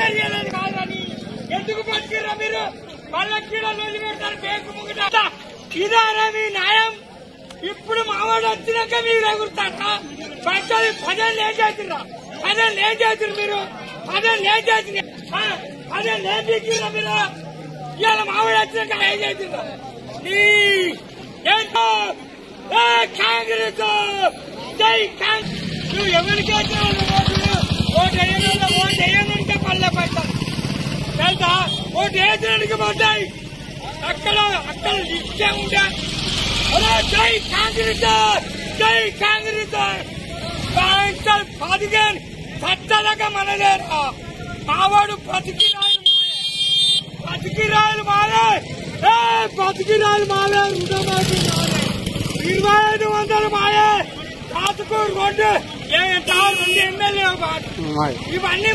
తెలియలేదు కాదని ఎందుకు పట్టుకురా మీరు వాళ్ళ కీడలు వదిలిపెడతారు బేకు ముగిట ఇదానా మీ న్యాయం ఇప్పుడు మావాడు వచ్చినాక మీరు ఎగురుతాట పదేళ్ళు ఏం చేసిర్రా పదేళ్ళు ఏం చేసిరు మీరు పదేళ్ళు ఏం చేసిన పదేళ్ళు ఏం పీకిరా మీరు ఇవాళ మావాడు వచ్చినాక ఏం చేసిర్రా కాంగ్రెస్ జై కాంగ్రెస్ నువ్వు ఎవరికి ఓటు వేయడానికి పల్లె పడతారు తెలుసా ఓటు వేయడానికి పడ్డాయి అక్కడ ఇచ్చే ఉంటే జై కాంగ్రెస్ జై కాంగ్రెస్ పదిహేను పచ్చలగా మనలేరా మావాడు బతికిరాయలు మాలే బతికిరాయలు మాలే రుణమాఫీ మాలే 2500 మాలే రాతుకు 2 ఎమ్మెల్యే ఇవన్నీ